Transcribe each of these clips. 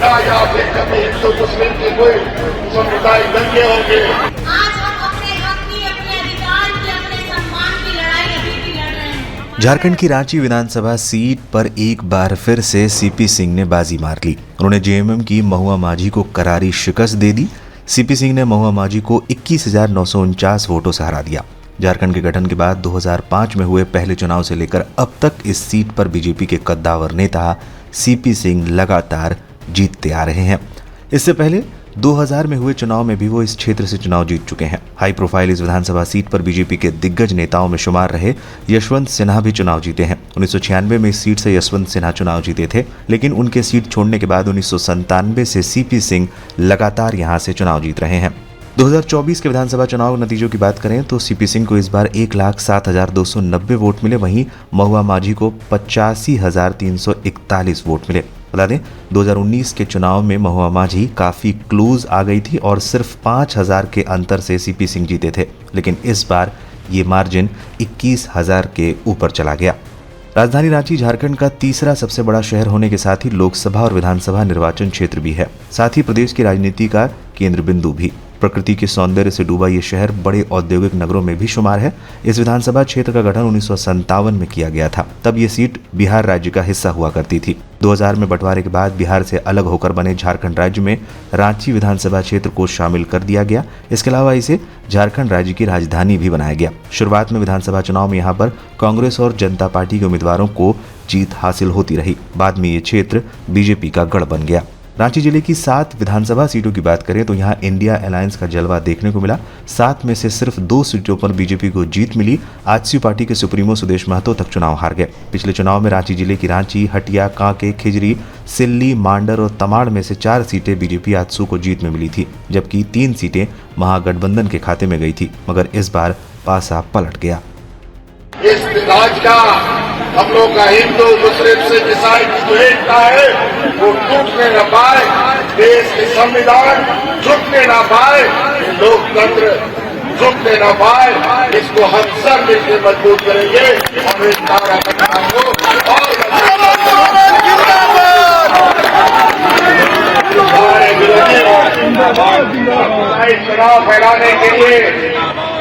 या फिर कभी हिंदू मुस्लिम के कोई सामुदायिक दंगे होंगे। आज हम अपने हक की, अपने अधिकार की, अपने सम्मान की लड़ाई अभी भी लड़ रहे हैं। झारखंड की रांची विधानसभा सीट पर एक बार फिर से सीपी सिंह ने बाजी मार ली। उन्होंने जेएमएम की महुआ माझी को करारी शिकस्त दे दी। सीपी सिंह ने महुआ माझी को 21,949 वोटों से हरा दिया। झारखंड के गठन के बाद 2005 में हुए पहले चुनाव से लेकर अब तक इस सीट पर बीजेपी के कद्दावर नेता सीपी सिंह लगातार जीतते आ रहे हैं। इससे पहले 2000 में हुए चुनाव में भी वो इस क्षेत्र से चुनाव जीत चुके हैं। हाई प्रोफाइल इस विधानसभा सीट पर बीजेपी के दिग्गज नेताओं में शुमार रहे यशवंत सिन्हा भी चुनाव जीते हैं। 1996 में इस सीट से यशवंत सिन्हा चुनाव जीते थे, लेकिन उनके सीट छोड़ने के बाद 1997 से सीपी सिंह लगातार यहां से चुनाव जीत रहे हैं। 2024 के विधानसभा चुनाव नतीजों की बात करें तो सीपी सिंह को इस बार 1,07,290 वोट मिले, वहीं महुआ माझी को 85,341 वोट मिले। बता दें 2019 के चुनाव में महुआ माझी काफी क्लोज आ गई थी और सिर्फ 5,000 के अंतर से सीपी सिंह जीते थे, लेकिन इस बार ये मार्जिन 21,000 के ऊपर चला गया। राजधानी रांची झारखंड का तीसरा सबसे बड़ा शहर होने के साथ ही लोकसभा और विधानसभा निर्वाचन क्षेत्र भी है, साथ ही प्रदेश की राजनीति का केंद्र बिंदु भी। प्रकृति के सौंदर्य से डूबा ये शहर बड़े औद्योगिक नगरों में भी शुमार है। इस विधानसभा क्षेत्र का गठन 1957 में किया गया था। तब ये सीट बिहार राज्य का हिस्सा हुआ करती थी। 2000 में बंटवारे के बाद बिहार से अलग होकर बने झारखंड राज्य में रांची विधानसभा क्षेत्र को शामिल कर दिया गया। इसके अलावा इसे झारखंड राज्य की राजधानी भी बनाया गया। शुरुआत में विधानसभा चुनाव में यहाँ पर कांग्रेस और जनता पार्टी के उम्मीदवारों को जीत हासिल होती रही। बाद में ये क्षेत्र बीजेपी का गढ़ बन गया। रांची जिले की 7 विधानसभा सीटों की बात करें तो यहाँ इंडिया अलायंस का जलवा देखने को मिला। 7 में से सिर्फ 2 सीटों पर बीजेपी को जीत मिली। आजसू पार्टी के सुप्रीमो सुदेश महतो तक चुनाव हार गए। पिछले चुनाव में रांची जिले की रांची, हटिया, कांके, खिजरी, सिल्ली, मांडर और तमाड़ में से 4 सीटें बीजेपी आजसू को जीत में मिली थी, जबकि 3 सीटें महागठबंधन के खाते में गई थी, मगर इस बार पासा पलट गया। इस विधान का हम लोग का हिंदू मुस्लिम से ईसाई की जो एकता है वो टूटने न पाए, देश के संविधान झुकने न पाए, लोकतंत्र झुकने न पाए, इसको हम सब मिलकर मजबूत करेंगे और इस कार्यक्रम को और हमारे विरोधी चुनाव फैलाने के लिए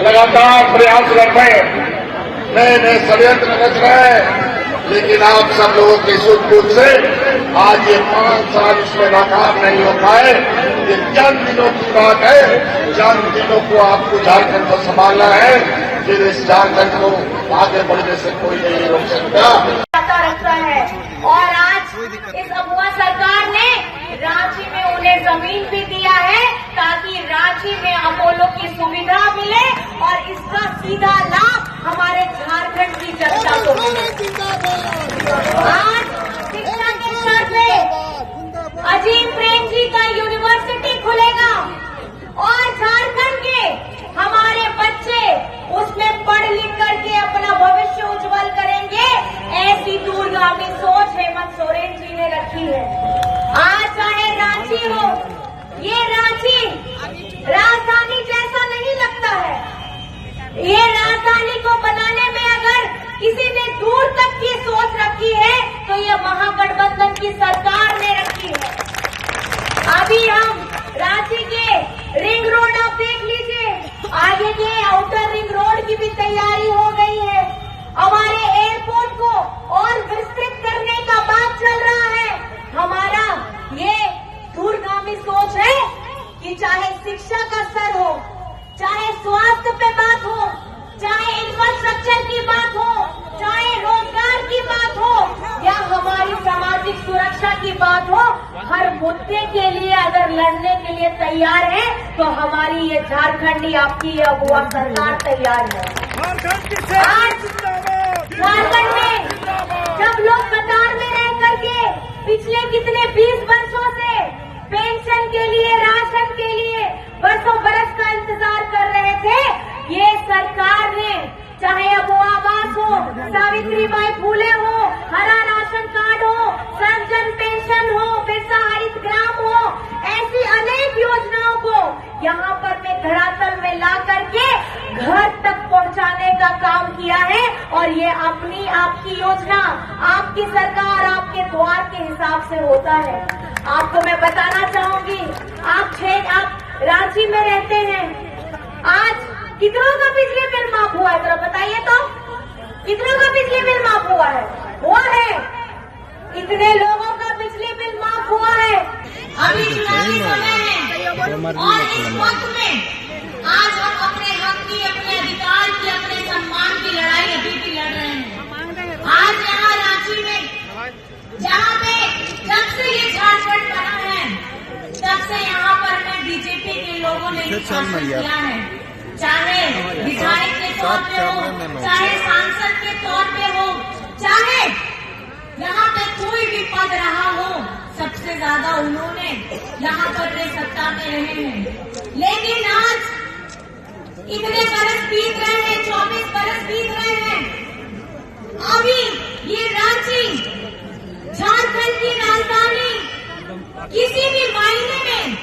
लगातार प्रयास कर रहे हैं, नए नए षड्यंत्र रच रहे हैं, लेकिन आप सब लोगों की सूझबूझ से आज ये 5 साल इसमें नाकाम नहीं हो पाए। ये चंद दिनों की बात है, चंद दिनों को आपको झारखंड को संभालना है, फिर इस झारखंड को आगे बढ़ने से कोई नहीं रोक सकता। रखता है और आज इस अगुआ सरकार ने रांची में उन्हें जमीन भी दिया है ताकि रांची में अपोलो की सुविधा मिले और इसका सीधा लाभ हमारे झारखंड की जनता को मिले। आज शिक्षा के क्षेत्र में अजीम प्रेम जी का यूनिवर्सिटी खुलेगा और झारखंड के हमारे बच्चे उसमें पढ़ लिख करके अपना भविष्य उज्जवल करेंगे। ऐसी दूरगामी सोच हेमंत सोरेन जी ने रखी है। आज चाहे रांची हो, ये रांची राजधानी जैसा नहीं लगता है। ये राजधानी को बनाने में अगर किसी ने दूर तक की सोच रखी है तो ये महागठबंधन की सरकार ने रखी है। अभी हम रांची के रिंग रोड आप देख लीजिए, आगे के आउटर रिंग रोड की भी तैयारी हो गई है। हमारे एयरपोर्ट को और विस्तृत करने का बात चल रहा है। हमारा ये दूरगामी सोच है कि चाहे शिक्षा का स्तर हो, चाहे स्वास्थ्य पे बात हो, चाहे इंफ्रास्ट्रक्चर की बात हो, चाहे रोजगार की बात हो या हमारी सामाजिक सुरक्षा की बात हो, हर मुद्दे के लिए अगर लड़ने के लिए तैयार है तो हमारी ये झारखंडी आपकी ये अगुआ सरकार तैयार है। आज झारखंड में जब लोग कतार में रह करके पिछले कितने 20 वर्षों से पेंशन के लिए, राशन के लिए बरसों बरस का इंतजार कर रहे थे, ये सरकार ने चाहे अब वो आवास हो, सावित्रीबाई फूले हो, हरा राशन कार्ड हो, सर्वजन पेंशन हो, बिरसा हरित ग्राम हो, ऐसी अनेक योजनाओं को यहाँ पर में धरातल में ला करके घर तक पहुँचाने का काम किया है। और ये अपनी आपकी योजना, आपकी सरकार, आपके द्वार के हिसाब से होता है। आपको मैं बताना चाहूंगी, आप रांची में रहते हैं, आज कितनों का बिजली बिल माफ हुआ है? जरा बताइए तो, कितनों का बिजली बिल माफ हुआ है? हुआ है? इतने लोगों का बिजली बिल माफ हुआ है। अभी चुनावी समय है और इस वक्त में आज हम अपने हक की, अपने अधिकार की, अपने सम्मान की लड़ाई अभी भी लड़ रहे हैं। आज यहाँ रांची में, जहाँ पे जब से ये झारखंड बना है, तब से यहाँ पर में बीजेपी के लोगों ने शासन किया है। चाहे विधायक के तौर पे हो, चाहे सांसद के तौर पे हो, चाहे यहाँ पे कोई भी पद रहा हो, सबसे ज्यादा उन्होंने यहाँ पर वे सत्ता में रहे हैं। लेकिन आज इतने बरस बीत रहे हैं, 24 बरस बीत रहे हैं, अभी ये रांची झारखंड की राजधानी किसी भी मायने में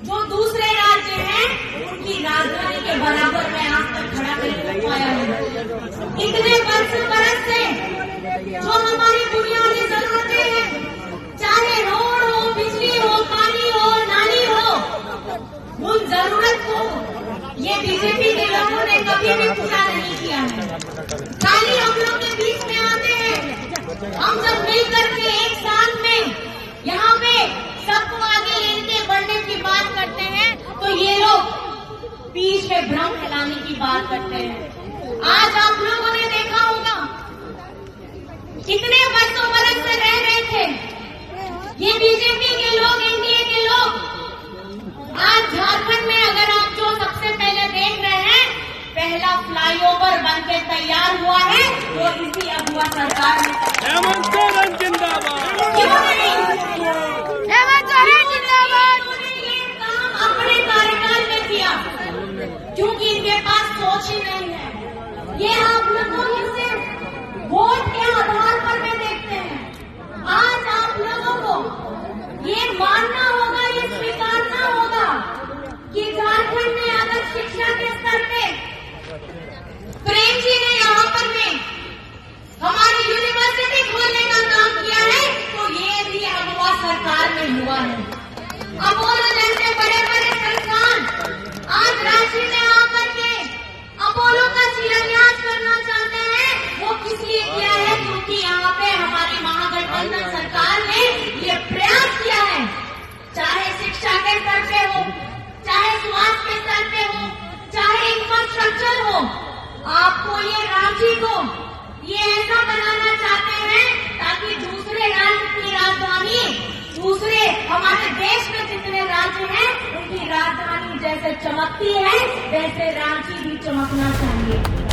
जो दूसरे राज्य हैं उनकी राजधानी के बराबर में आज तक खड़ा नहीं हो पाया है। इतने बरस से जो हमारी बुनियादी जरूरतें हैं, चाहे रोड हो, बिजली हो, पानी हो, नाली हो, उन जरूरत को ये बीजेपी के लोगों ने कभी भी पूरा नहीं किया है। खाली हम लोग के बीच में आते हैं, हम सब मिलकर के एक साथ में यहाँ पे सबको आगे लेके बढ़ने की बात करते हैं, तो ये लोग बीच में भ्रम फैलाने की बात करते हैं। आज आप लोगों ने देखा होगा, कितने वर्षों बरस से रह रहे थे ये बीजेपी के लोग, एनडीए के लोग। आज झारखंड में अगर आप जो सबसे पहले देख रहे हैं, पहला फ्लाईओवर बनके तैयार हुआ है, वो इसी अगुआ सरकार ने। हेमंत सोरेन जिंदाबाद। क्यों नहीं? हेमंत सोरेन जिंदाबाद। उन्होंने ये काम अपने कार्यकाल में किया, क्योंकि इनके पास सोच ही नहीं है। ये आप लोगों में से वोट के आधार पर में देखते हैं। आज आप लोगों को ये मानना होगा, ये स्वीकारना होगा कि झारखंड में अगर शिक्षा के स्तर पे प्रेम जी ने यहाँ पर में हमारी यूनिवर्सिटी खोलने का काम किया है, तो ये भी अगवा सरकार में हुआ है। अपोलो जैसे बड़े बड़े संस्थान आज रांची में आकर के अपोलो का शिलान्यास करना चाहते हैं। वो किस लिए किया है? क्योंकि यहाँ पे हमारी महागठबंधन सरकार ने ये प्रयास किया है, चाहे शिक्षा के स्तर पे हो, चाहे स्वास्थ्य के स्तर पे हो, चाहे इंफ्रास्ट्रक्चर हो। आपको ये रांची को ये ऐसा बनाना चाहते हैं ताकि दूसरे राज्य की राजधानी, दूसरे हमारे देश में जितने राज्य हैं उनकी राजधानी जैसे चमकती है, वैसे रांची भी चमकना चाहिए।